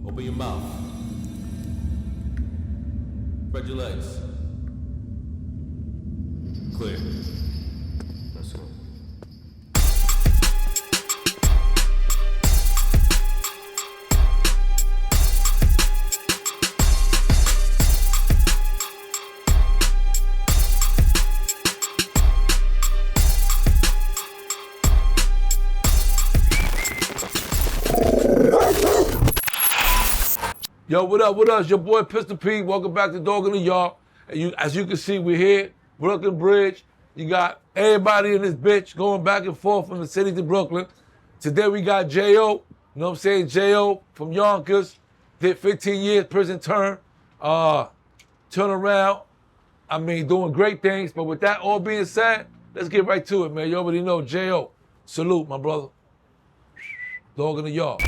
Open your mouth. Spread your legs. Clear. Let's go. Yo, what up, what up? It's your boy Pistol P. Welcome back to Dog in the Yard. And as you can see, we're here, Brooklyn Bridge. You got everybody in this bitch going back and forth from the city to Brooklyn. Today we got J.O., you know what I'm saying? J.O. from Yonkers, did 15 years prison term. Turn around, doing great things. But with that all being said, let's get right to it, man. You already know, J.O. Salute, my brother. Dog in the Yard.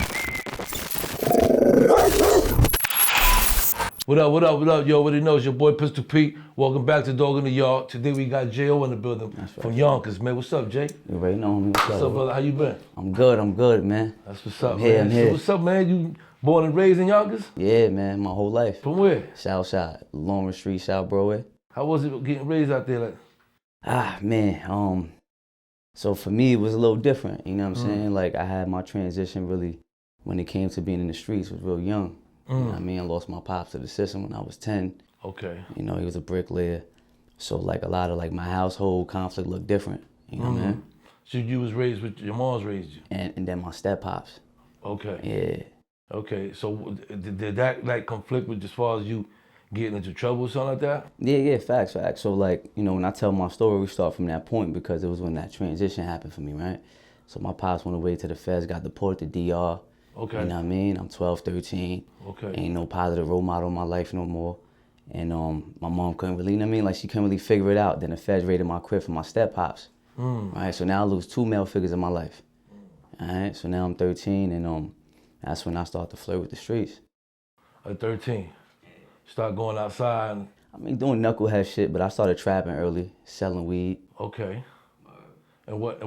What up, what up, what up? You already know, it's your boy Pistol P. Welcome back to Dog in the Yard. Today we got J.O. in the building from Yonkers, man. What's up, Jay? You already know me. What's up, brother? How you been? I'm good, man. That's what's up, I'm here, man. I'm here. So what's up, man? You born and raised in Yonkers? Yeah, man, my whole life. From where? Southside, Lawrence Street, South Broadway. How was it getting raised out there? So for me, it was a little different, you know what I'm saying? Like, I had my transition really, when it came to being in the streets, was real young. You know what I mean? I lost my pops to the system when I was 10. Okay. You know, he was a bricklayer. So like a lot of like my household conflict looked different, you know what I mean? So you was raised with, your mom's raised you? And then my step pops. Okay. Yeah. Okay, so did that like conflict with as far as you getting into trouble or something like that? Yeah, facts. So like, you know, when I tell my story, we start from that point because it was when that transition happened for me, right? So my pops went away to the feds, got deported to DR. Okay. You know what I mean? I'm 12, 13. Okay. Ain't no positive role model in my life no more. And my mom couldn't really, you know what I mean? Like she couldn't really figure it out. Then the feds raided my crib for my step pops. Right? So now I lose 2 male figures in my life. All right? So now I'm 13 and that's when I start to flirt with the streets. At 13? Start going outside? Doing knucklehead shit, but I started trapping early, selling weed. Okay. And what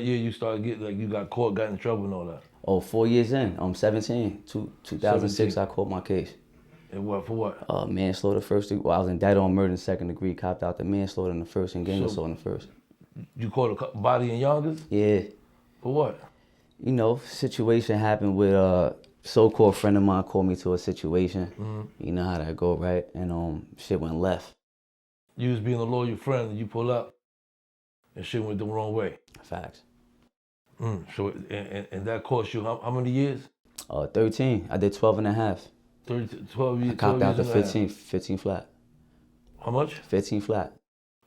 year you started getting, like you got caught, got in trouble and all that? Oh, 4 years in. I'm 17. 2006, 17. I caught my case. And what, for what? Manslaughter first degree. Well, I was indicted on murder in second degree, copped out the manslaughter in the first and gang assault in the first. You caught a body in Yonkers? Yeah. For what? You know, situation happened with a so-called friend of mine called me to a situation. You know how that go, right? And shit went left. You was being a loyal friend and you pull up and shit went the wrong way. Facts. So and that cost you how many years? 13. I did 12 and a half. 12 years. I copped out the 15 flat. How much? 15 flat.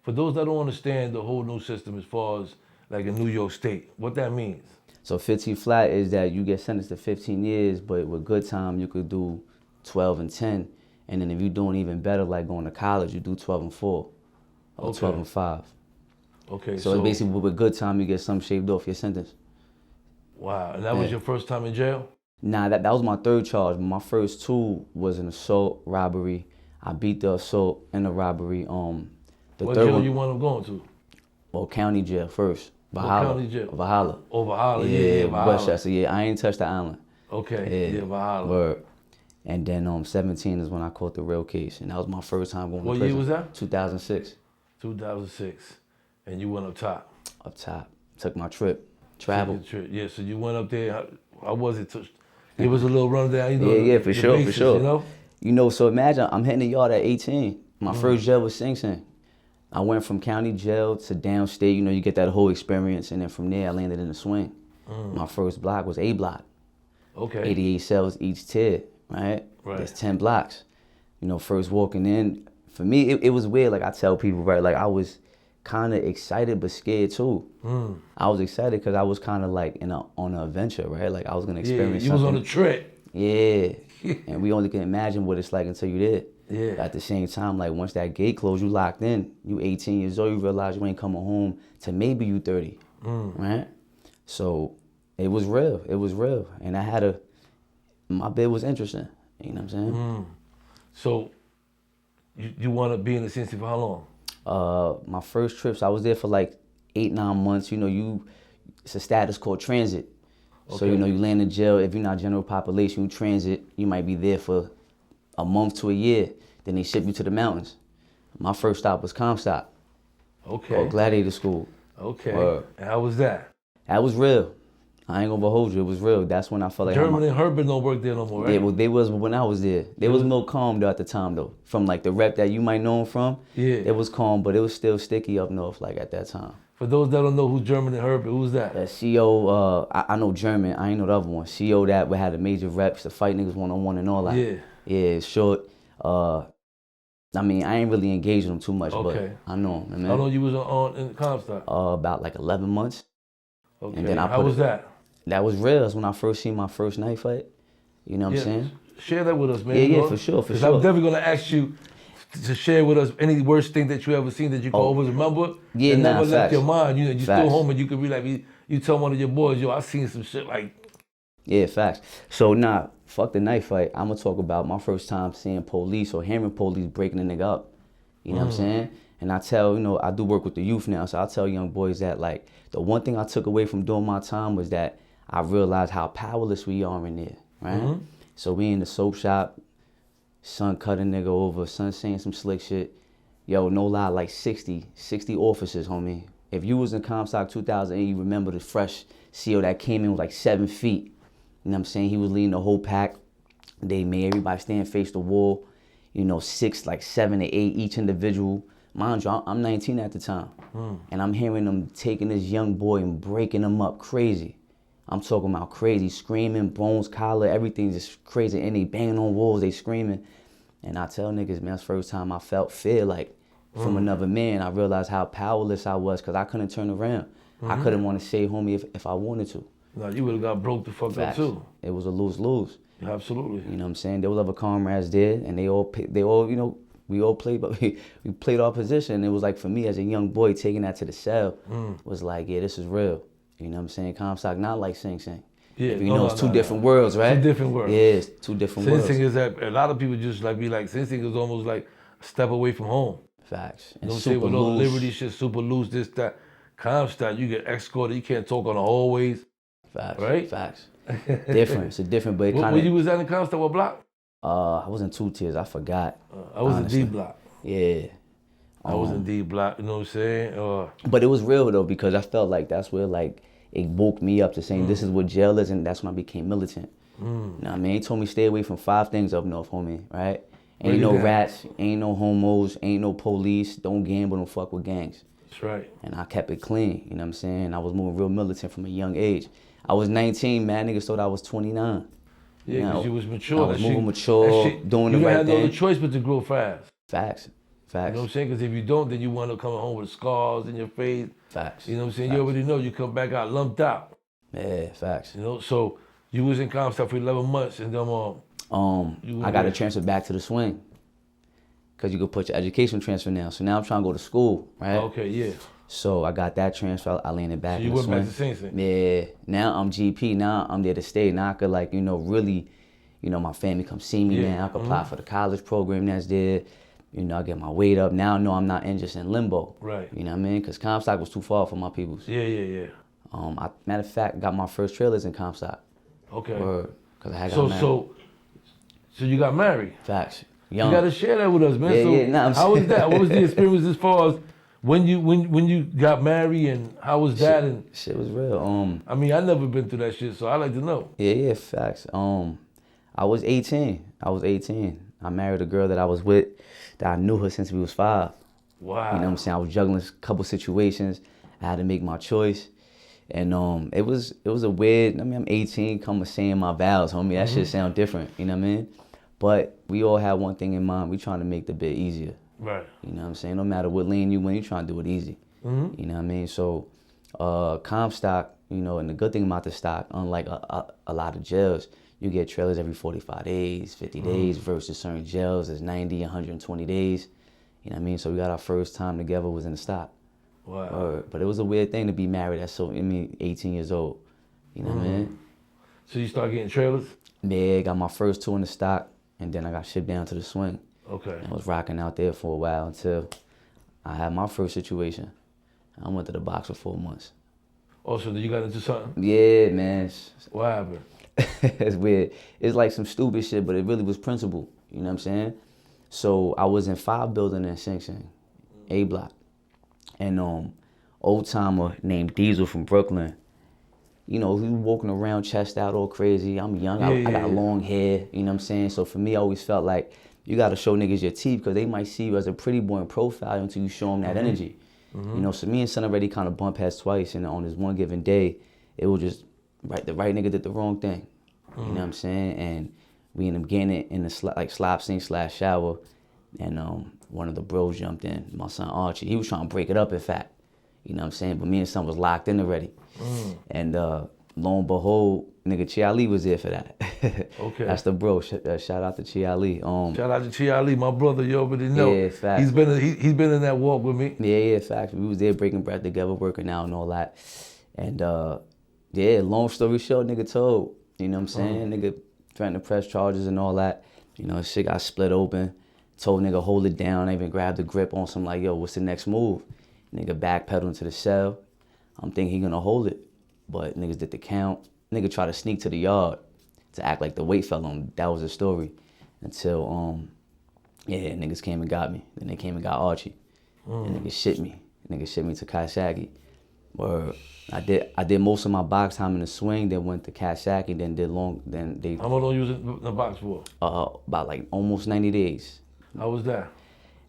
For those that don't understand the whole new system as far as like in New York State, what that means? So 15 flat is that you get sentenced to 15 years, but with good time you could do 12 and 10. And then if you're doing even better, like going to college, you do 12 and 4 or 12 and 5. Okay. So basically with good time, you get some shaved off your sentence. Wow, and that was your first time in jail? Nah, that was my third charge. My first 2 was an assault, robbery. I beat the assault and the robbery. What jail you wound up going to? Well, county jail first. Valhalla. County jail? Valhalla. Oh, Valhalla, yeah, Valhalla. Westchester, yeah. I ain't touched the island. Okay, yeah, Valhalla. Word. And then 17 is when I caught the real case, and that was my first time going to prison. What year was that? 2006. 2006, and you went up top? Up top. Took my trip. Traveled. Yeah, so you went up there. How was it? It was a little rundown. You know, yeah, for sure. You know? So imagine I'm hitting the yard at 18. My first jail was Sing Sing. I went from county jail to downstate. You know, you get that whole experience, and then from there I landed in the swing. My first block was A block. Okay. 88 cells each tier, right? There's 10 blocks. You know, first walking in, for me it was weird. Like I tell people, right? Like I was kind of excited but scared too. I was excited because I was kind of like on an adventure, right? Like I was gonna experience you something. was on a trip. Yeah, and we only can imagine what it's like until you're there. Yeah. At the same time, like once that gate closed, you locked in. You 18 years old, you realize you ain't coming home till maybe you 30, right? So it was real. It was real, and my bid was interesting. You know what I'm saying? So you want to be in the city for how long? My first trips, I was there for like 8-9 months. You know, it's a status called transit. So, you know, you land in jail, if you're not general population, you transit, you might be there for a month to a year. Then they ship you to the mountains. My first stop was Comstock. Okay. Or Gladiator School. Okay. And how was that? That was real. I ain't gonna hold you, it was real. That's when I felt like German and Herbert don't work there no more, right? Yeah, well, they was when I was there. They was more calm though at the time though. From like the rep that you might know him from. Yeah. It was calm, but it was still sticky up north like at that time. For those that don't know who's German and Herbert, who's that? That CO, I know German, I ain't know the other one. CO that we had the major reps to fight niggas one-on-one and all that. Yeah. Yeah, short. I mean, I ain't really engaged with him too much, Okay. but I know him, man. How long you was on in Comstock? About like 11 months. Okay. And then how was that? That was real. That's when I first seen my first knife fight. You know what I'm saying? Share that with us, man. Yeah, for sure, for sure. I'm definitely gonna ask you to share with us any worst thing that you ever seen that you can always remember. Yeah, that nah, never left facts. your mind. You know, you Facts. still home and you could be like, you tell one of your boys, yo, I seen some shit like. Yeah, facts. So fuck the knife fight. I'm gonna talk about my first time seeing police or hearing police breaking a nigga up. You know what I'm saying? And I tell, you know, I do work with the youth now, so I tell young boys that like the one thing I took away from doing my time was that I realized how powerless we are in there, right? So we in the soap shop, son cut a nigga over, son saying some slick shit. Yo, no lie, like 60 officers, homie. If you was in Comstock 2008, you remember the fresh CO that came in was like 7 feet. You know what I'm saying? He was leading the whole pack. They made everybody stand face the wall. You know, 7 to 8 each individual. Mind you, I'm 19 at the time. And I'm hearing them taking this young boy and breaking him up crazy. I'm talking about crazy, screaming, bones, collar, everything's just crazy. And they banging on walls, they screaming. And I tell niggas, man, that's the first time I felt fear like from another man. I realized how powerless I was because I couldn't turn around. I couldn't want to say homie if I wanted to. No, you would have got broke the fuck up too. It was a lose-lose. Absolutely. You know what I'm saying? There was other comrades there and they all, you know, we all played, but we played our position. It was like for me as a young boy taking that to the cell was like, yeah, this is real. You know what I'm saying? Comstock not like Sing Sing. Yeah, you know, it's two different worlds, right? Two different worlds. Yeah, it's two different worlds. Sing Sing is that a lot of people just like be like Sing Sing is almost like a step away from home. Facts. And don't say with all the liberty shit, super loose, this, that. Comstock, you get escorted, you can't talk on the hallways. Facts. Right? Facts. Different. It's a different, but it kind of. When you was at in Comstock, what block? I was in 2 tiers. I forgot. I was in D block. Yeah. I was in D block. You know what I'm saying? But it was real though because I felt like that's where like it woke me up to saying this is what jail is, and that's when I became militant. You know what I mean? He told me stay away from 5 things up north, homie. Right? Ain't no rats, ain't no homos, ain't no police. Don't gamble, don't fuck with gangs. That's right. And I kept it clean. You know what I'm saying? I was moving real militant from a young age. I was 19, man. Niggas thought I was 29. Yeah, because you was mature. I was moving mature, doing the right thing. You had no other choice but to grow fast. Facts. Facts. You know what I'm saying? Because if you don't, then you wind up coming home with scars in your face. Facts. You know what I'm saying? Facts. You already know you come back out lumped out. Yeah, facts. You know, so you was in Comstock for 11 months and then I got to transfer back to the swing. Because you could put your education transfer now. So now I'm trying to go to school, right? Okay, yeah. So I got that transfer. I landed back in the swing. So you went back to Sing Sing? Yeah. Now I'm GP. Now I'm there to stay. Now I could like, you know, really, you know, my family come see me now. I could apply for the college program that's there. You know, I get my weight up. Now I know I'm not in just in limbo. Right. You know what I mean? Because Comstock was too far for my peoples. Yeah. Matter of fact, got my first trailers in Comstock. Okay. Because I had got married. So you got married? Facts. Young. You got to share that with us, man. How was that? What was the experience as far as when you got married and how was that? Shit was real. I mean, I never been through that shit, so I like to know. Yeah, facts. I was 18. I married a girl that I was with, that I knew her since we was 5. Wow. You know what I'm saying? I was juggling a couple situations. I had to make my choice. And it was a weird, I mean, I'm 18, come saying my vows, homie. That shit sound different, you know what I mean? But we all have one thing in mind. We trying to make the bit easier. Right. You know what I'm saying? No matter what lane you in, you trying to do it easy. You know what I mean? So Comstock, you know, and the good thing about the stock, unlike a lot of jails, you get trailers every 45 days, 50 days versus certain jails is 90, 120 days. You know what I mean? So we got our first time together was in the stock. Wow. But it was a weird thing to be married at 18 years old. You know what I mean? So you start getting trailers? Yeah, got my first 2 in the stock, and then I got shipped down to the swing. Okay. I was rocking out there for a while until I had my first situation. I went to the box for 4 months. Also, you got into something? Yeah, man. What happened? It's weird. It's like some stupid shit, but it really was principle. You know what I'm saying? So I was in 5 building in Sing Sing, A block. And old timer named Diesel from Brooklyn. You know, he was walking around chest out all crazy. I'm young, I got long hair, you know what I'm saying? So for me, I always felt like you gotta show niggas your teeth because they might see you as a pretty boy in profile until you show them that energy. You know, so me and son already kind of bumped heads twice, and on this one given day, it was just the right nigga did the wrong thing. You know what I'm saying? And we ended up getting it in the slop sink / shower, and one of the bros jumped in, my son Archie. He was trying to break it up, in fact. You know what I'm saying? But me and son was locked in already. And lo and behold, nigga Chi Ali was there for that. Okay. That's the bro. Shout out to Chi Ali. Shout out to Chi Ali, my brother. You already know. Yeah, facts. He's been in that walk with me. Yeah, facts. We was there breaking bread together, working out and all that. And yeah, long story short, nigga told. You know what I'm saying? Nigga threatened to press charges and all that. You know, shit got split open. Told nigga hold it down. I even grabbed the grip on some like, yo, what's the next move? Nigga backpedaling to the cell. I'm thinking he gonna hold it. But niggas did the count. Nigga tried to sneak to the yard to act like the weight fell on him. That was the story. Until, yeah, niggas came and got me. Then they came and got Archie. And niggas shit me. Niggas shit me to Coxsackie. Where I did most of my box time in the swing, then went to Coxsackie, then they How long you was in the box for? about like almost 90 days. How was that?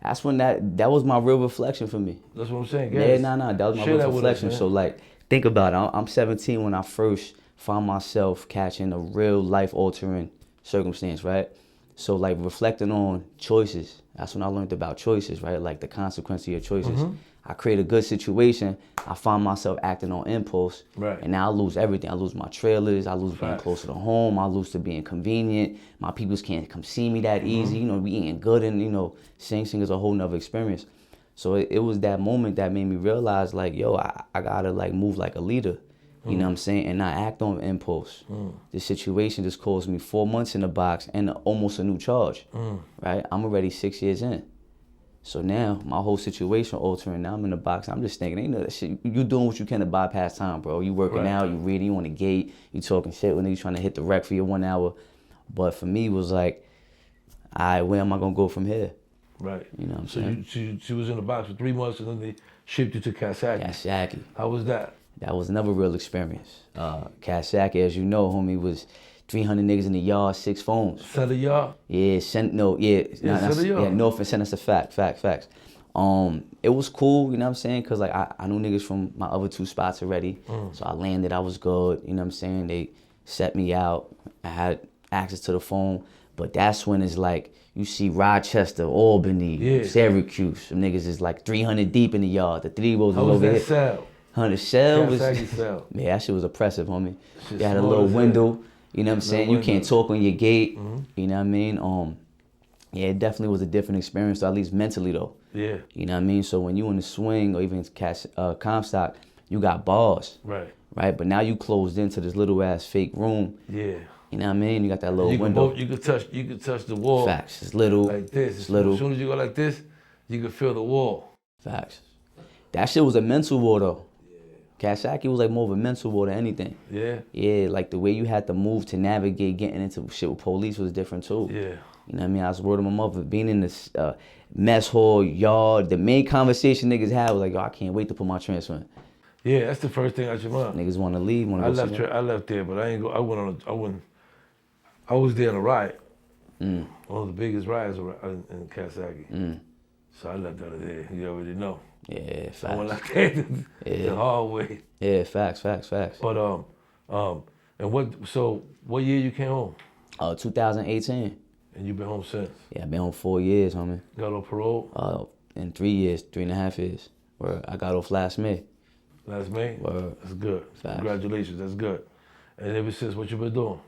That's when that was my real reflection for me. That's what I'm saying. Yeah, nah, that was my Share that real with us, reflection. man. So like, think about it. I'm 17 when I first found myself catching a real life altering circumstance, right? So like reflecting on choices. That's when I learned about choices, right? Like the consequence of your choices. I create a good situation. I find myself acting on impulse. Right. And now I lose everything. I lose my trailers. I lose being closer to home. I lose to being convenient. My peoples can't come see me that easy. You know, we eating good and, you know, Sing Sing is a whole nother experience. So it was that moment that made me realize like, yo, I gotta like move like a leader. You know what I'm saying? And not act on impulse. This situation just caused me 4 months in the box and almost a new charge, right? I'm already 6 years in. So now my whole situation altering. Now I'm in the box. I'm just thinking, ain't no that shit. You doing what you can to bypass time, bro. You working out, you reading, you on the gate, you talking shit when you trying to hit the rec for your 1 hour. But for me, it was like, all right, where am I gonna go from here? Right. You know what I'm saying? So she was in the box for 3 months and then they shipped you to Coxsackie. Coxsackie. How was that? That was another real experience. Coxsackie, as you know, homie, was 300 niggas in the yard, 6 phones. Center yard? Yeah, Center yard. Yeah, no offense, that's a fact. It was cool, you know what I'm saying? Cause like I knew niggas from my other 2 spots already. So I landed, I was good, you know what I'm saying? They set me out, I had access to the phone. But that's when it's like, you see Rochester, Albany, Syracuse. Some niggas is like 300 deep in the yard. The 3-year-olds was over that here. cell? 100 cell was, Coxsackie cell. yeah, that shit was oppressive, homie. Shit They had a small little as window, you know what I'm saying? You window. can't talk on your gate, you know what I mean? Yeah, it definitely was a different experience, so at least mentally though. Yeah. You know what I mean? So when you in the swing or even Comstock, you got bars, Right. right? But now you closed into this little ass fake room. Yeah. You know what I mean? You got that little You window. you could touch the wall. Facts. It's little. Like this. It's little. As soon as you go like this, you can feel the wall. Facts. That shit was a mental war though. Coxsackie was like more of a mental war than anything. Yeah. Yeah, like the way you had to move to navigate getting into shit with police was different too. Yeah. You know what I mean? I was word of my mother, being in this mess hall, yard, the main conversation niggas had was like, yo, I can't wait to put my transfer in. Yeah, that's the first thing out your mind. Niggas want to leave, want I to go left. somewhere. I left there, but I ain't go. I was there in a riot. One of the biggest riots in Coxsackie. So I left out of there. You already know. Yeah, I went facts. like that the hard way. Yeah, facts. But and what year you came home? 2018. And you been home since? Yeah, I've been home 4 years, homie. Got on parole? In 3 years, 3.5 years. Where I got off last May. Last May? Word. That's good. Facts. Congratulations, that's good. And ever since, what you been doing?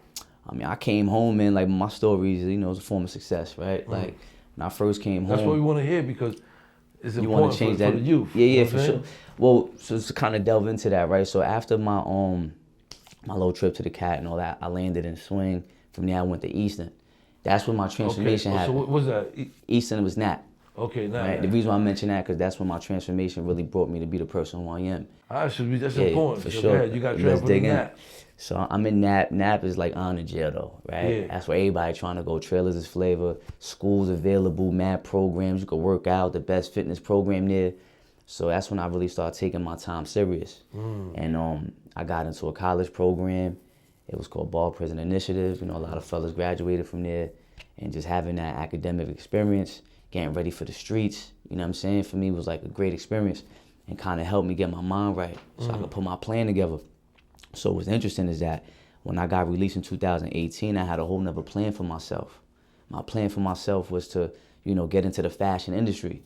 I mean, I came home, man, like my stories, you know, it's a form of success, right? Like when I first came home. That's what we want to hear because it's You want important to change for that? the youth. Yeah, You know for what I'm sure. saying? Well, so to kind of delve into that, right? So after my my little trip to the Cat and all that, I landed in Swing. From there, I went to Easton. That's when my transformation So happened. what was that? Easton was Nap. Okay, now. Right? The reason why I mention that, because that's when my transformation really brought me to be the person who I am. That's Yeah, important. for So sure. go ahead, you got Let's transferred dig in in. that. So I'm in NAP. NAP is like honor jail though, right? Yeah. That's where everybody trying to go. Trailers is flavor. Schools available, mad programs. You can work out, the best fitness program there. So that's when I really started taking my time serious. And I got into a college program. It was called Ball Prison Initiative. You know, a lot of fellas graduated from there. And just having that academic experience, getting ready for the streets, you know what I'm saying? For me, it was like a great experience and kind of helped me get my mind right so I could put my plan together. So what's interesting is that when I got released in 2018, I had a whole nother plan for myself. My plan for myself was to, you know, get into the fashion industry.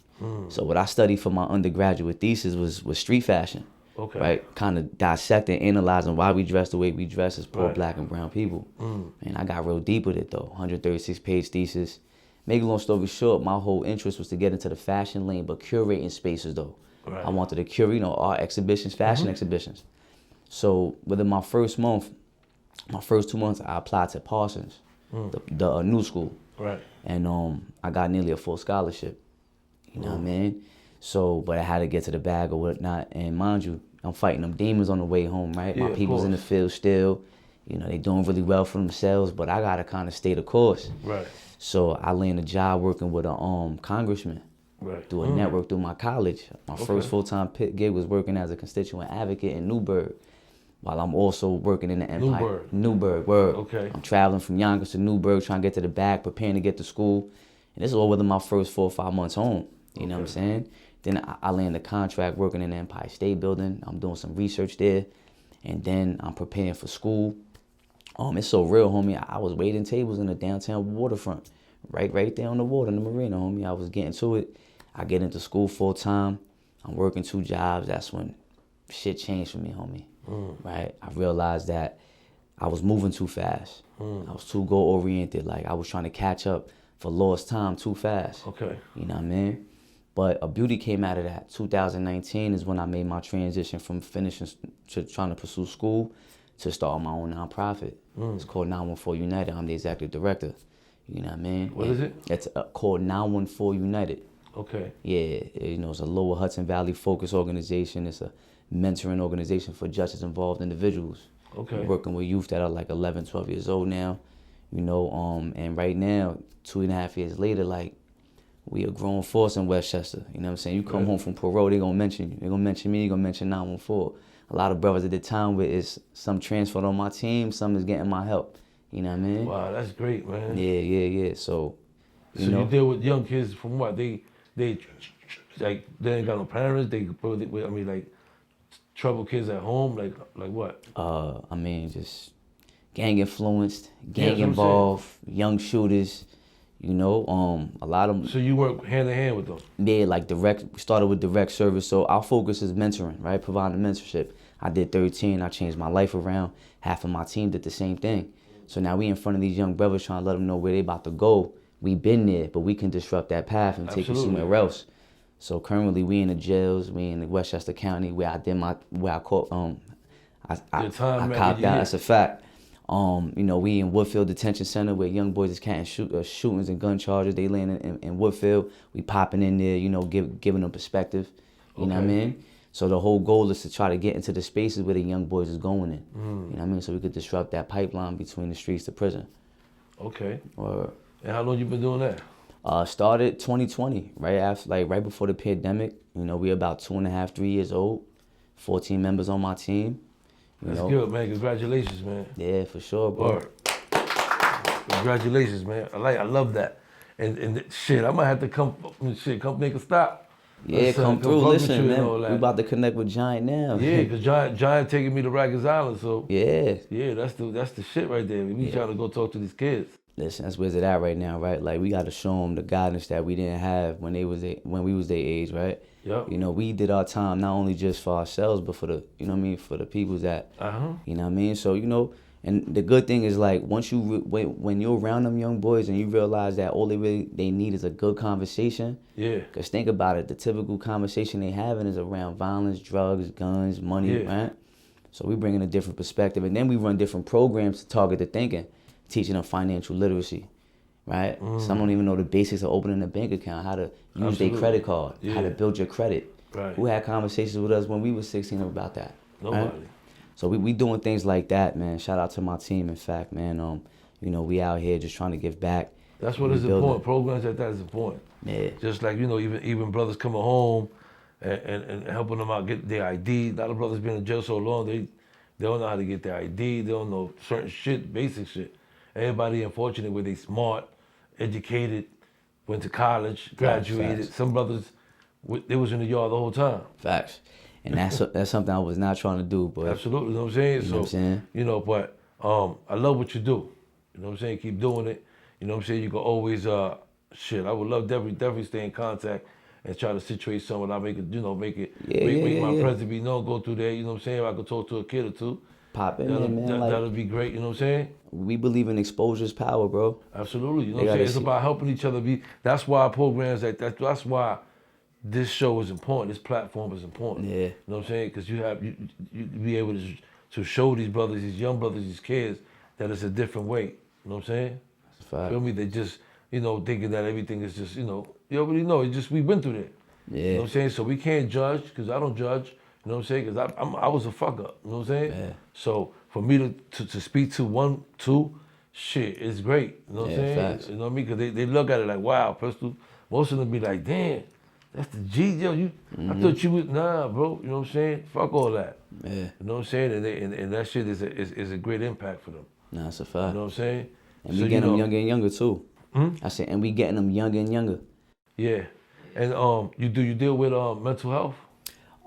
So what I studied for my undergraduate thesis was street fashion. Okay. Right? Kind of dissecting, analyzing why we dress the way we dress as poor Right. black and brown people. And I got real deep with it though. 136-page thesis. Make a long story short, my whole interest was to get into the fashion lane, but curating spaces though. Right. I wanted to curate, you know, art exhibitions, fashion exhibitions. So within my first 2 months, I applied to Parsons, the new school. Right. And I got nearly a full scholarship. You know what I mean? So, but I had to get to the bag or whatnot. And mind you, I'm fighting them demons on the way home, right? Yeah, My people's in the field still. You know, they doing really well for themselves, but I gotta kind of stay the course. Right. So I landed a job working with a congressman Right. through a network through my college. My first full-time gig was working as a constituent advocate in Newburgh, while I'm also working in the Empire. Newburgh, word. Okay. I'm traveling from Yonkers to Newburgh, trying to get to the back, preparing to get to school. And this is all within my first 4 or 5 months home. You know what I'm saying? Then I land a contract working in the Empire State Building. I'm doing some research there. And then I'm preparing for school. It's so real, homie. I was waiting tables in the downtown waterfront. Right there on the water in the marina, homie. I was getting to it. I get into school full time. I'm working 2 jobs. That's when shit changed for me, homie. Right? I realized that I was moving too fast. I was too goal oriented. Like I was trying to catch up for lost time too fast. Okay. You know what I mean? But a beauty came out of that. 2019 is when I made my transition from finishing to trying to pursue school to start my own nonprofit. It's called 914 United. I'm the executive director. You know what I mean? What is it? It's called 914 United. Okay. Yeah, you know, it's a Lower Hudson Valley focused organization. It's a mentoring organization for justice involved individuals. Okay. We're working with youth that are like 11, 12 years old now. You know, and right now, 2.5 years later, like, we a grown force in Westchester. You know what I'm saying? You come home from parole, they gonna mention you. They gonna mention me, they gonna mention 914. A lot of brothers at the time with is some transferred on my team, some is getting my help. You know what I mean? Wow, that's great, man. Yeah. So you know, you deal with young kids from what? They like they ain't got no parents, like trouble kids at home, like what? I mean, just gang influenced, gang that's what I'm involved, young shooters, you know, a lot of them. So you work hand in hand with them? Yeah, like we started with direct service. So our focus is mentoring, right? Providing mentorship. I did 13, I changed my life around. Half of my team did the same thing. So now we in front of these young brothers trying to let them know where they about to go. We been there, but we can disrupt that path and take you somewhere else. So currently we in the jails, we in the Westchester County where I caught I copped out, that's a fact. You know, we in Woodfield Detention Center where young boys is catching shootings and gun charges. They laying in Woodfield. We popping in there, you know, giving them perspective. You know what I mean? So the whole goal is to try to get into the spaces where the young boys is going in. You know what I mean? So we could disrupt that pipeline between the streets to prison. Okay. And how long you been doing that? Started 2020, right before the pandemic. You know, we about 2.5, 3 years old. 14 members on my team. That's good, man. Congratulations, man. Yeah, for sure, bro. Word. Congratulations, man. I love that. And shit, I might have to come make a stop. Yeah, come through. Listen, man, we about to connect with Giant now. Yeah, because Giant taking me to Rikers Island, so yeah, that's the shit right there. We trying to go talk to these kids. Listen, that's where it's at right now, right? Like we got to show them the guidance that we didn't have when we was their age, right? Yep. You know, we did our time not only just for ourselves, but for the, you know what I mean, for the people that, you know what I mean. So you know, and the good thing is like once you when you're around them young boys and you realize that all they need is a good conversation. Yeah. Cause think about it, the typical conversation they having is around violence, drugs, guns, money, right? So we bring in a different perspective, and then we run different programs to target the thinking, teaching them financial literacy, right? Some don't even know the basics of opening a bank account, how to use their credit card, how to build your credit. Right. Who had conversations with us when we were 16 about that? Nobody. Right? So we doing things like that, man. Shout out to my team, in fact, man. You know, we out here just trying to give back. That's what is important. Programs like that is important. Yeah. Just like, you know, even brothers coming home and helping them out get their ID. A lot of brothers been in jail so long, they don't know how to get their ID. They don't know certain shit, basic shit. Everybody, unfortunately, where they smart, educated, went to college, graduated. Facts. Some brothers, they was in the yard the whole time. Facts. And that's something I was not trying to do, but Absolutely, you know what I'm saying? You know what I'm saying? You know, but I love what you do. You know what I'm saying? Keep doing it. You know what I'm saying? You can always, I would love definitely stay in contact and try to situate something. I make my presence be known, go through there, you know what I'm saying? If I could talk to a kid or two. Pop in there, man. That'll be great, you know what I'm saying? We believe in exposure's power, bro. Absolutely, you know what I'm saying? It's about helping each other be, that's why programs like that, that's why this show is important, this platform is important. Yeah. You know what I'm saying? Because you be able to show these brothers, these young brothers, these kids, that it's a different way. You know what I'm saying? Fact. Feel me? They just, you know, thinking that everything is just, you know, you already know, it's just, we've been through that. Yeah. You know what I'm saying? So we can't judge, because I don't judge, you know what I'm saying? Because I was a fuck up, you know what I'm saying? Yeah. So for me to speak to 1, 2, shit, it's great, you know what I'm saying? Facts. You know what I mean? Because they look at it like, wow, Pistol. Most of them be like, damn, that's the G, yo, I thought you was, nah, bro, you know what I'm saying? Fuck all that. Yeah. You know what I'm saying? And that shit is a great impact for them. Nah, that's a fact. You know what I'm saying? And we getting them younger and younger too. I said, and we getting them younger and younger. Yeah. And you deal with mental health?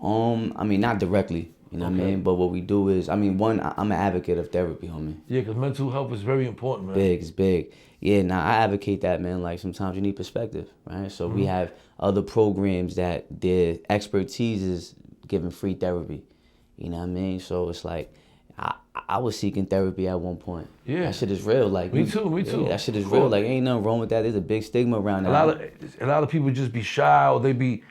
I mean, not directly, you know what I mean? But what we do is, I mean, one, I'm an advocate of therapy, homie. Yeah, because mental health is very important, man. Big, it's big. Yeah, now I advocate that, man. Like, sometimes you need perspective, right? So we have other programs that their expertise is giving free therapy. You know what I mean? So it's like, I was seeking therapy at one point. Yeah. That shit is real. Like Me too. Yeah, that shit is real. Like, ain't nothing wrong with that. There's a big stigma around that. A lot of people just be shy, or they be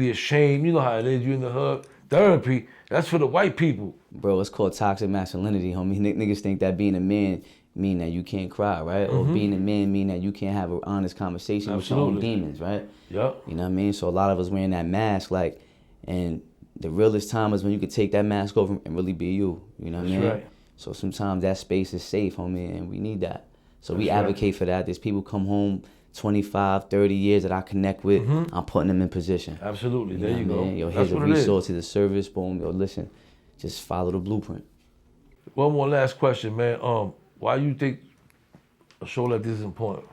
ashamed. You know how it is. You in the hood. Therapy, that's for the white people. Bro, it's called toxic masculinity, homie. Niggas think that being a man mean that you can't cry, right? Or being a man mean that you can't have an honest conversation with your own demons, right? Yep. You know what I mean? So a lot of us wearing that mask, like, and the realest time is when you could take that mask over and really be you. You know what I mean? Right. So sometimes that space is safe, homie, and we need that. So we right. advocate for that. There's people come home 25, 30 years that I connect with. I'm putting them in position. Absolutely. There know you what I go. mean? Yo, That's here's a what it is. resource to the service. Boom. Yo, listen, just follow the blueprint. One more last question, man. Why you think a show like this is important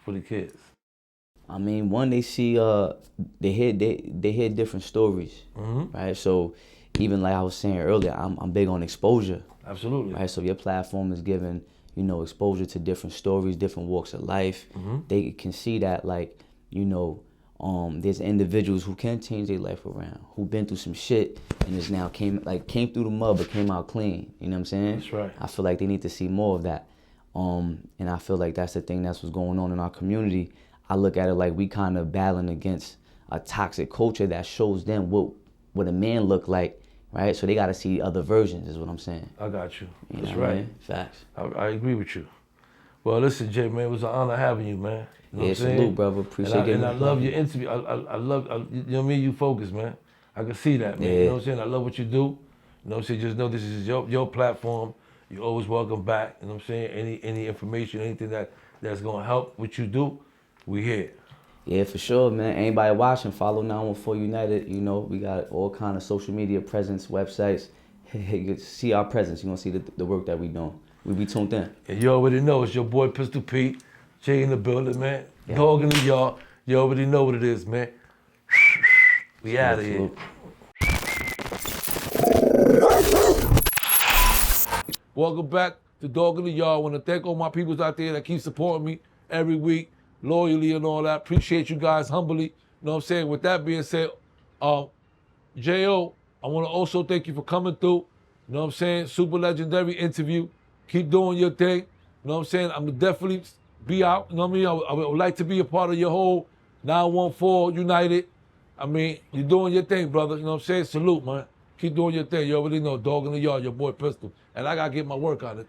for the kids? I mean, one, they see, they hear different stories, right? So even like I was saying earlier, I'm big on exposure. Absolutely. Right, so your platform is giving, you know, exposure to different stories, different walks of life. They can see that, like, you know, there's individuals who can change their life around, who've been through some shit and is now came through the mud but came out clean. You know what I'm saying? That's right. I feel like they need to see more of that. And I feel like that's the thing that's what's going on in our community. I look at it like we kind of battling against a toxic culture that shows them what a man look like, right? So they got to see other versions, is what I'm saying. I got you. You That's know what I right. mean? Facts. I agree with you. Well, listen, Jay, man, it was an honor having you, man. You know Yeah, what I'm saying? salute, brother. Appreciate getting And I love your interview. I love, you know what I mean? You focus, man. I can see that, man. Yeah. You know what I'm saying? I love what you do. You know what I'm saying? Just know this is your platform. You're always welcome back. You know what I'm saying? Any information, anything that's going to help what you do, we here. Yeah, for sure, man. Anybody watching, follow 914 United. You know, we got all kind of social media presence, websites. You see our presence. You're going to see the work that we doing. We be tuned in. And you already know it's your boy Pistol Pete, Jay in the building, man. Yeah. Dog in the yard. You already know what it is, man. We out of here. Welcome back to Dog in the Yard. I want to thank all my peoples out there that keep supporting me every week, loyally and all that. Appreciate you guys humbly. You know what I'm saying? With that being said, J.O., I want to also thank you for coming through. You know what I'm saying? Super legendary interview. Keep doing your thing. You know what I'm saying? I'm going to definitely be out. You know what I mean? I would like to be a part of your whole 914 United. I mean, you're doing your thing, brother. You know what I'm saying? Salute, man. Keep doing your thing. You already know, Dog in the Yard, your boy Pistol. And I got to get my work on it.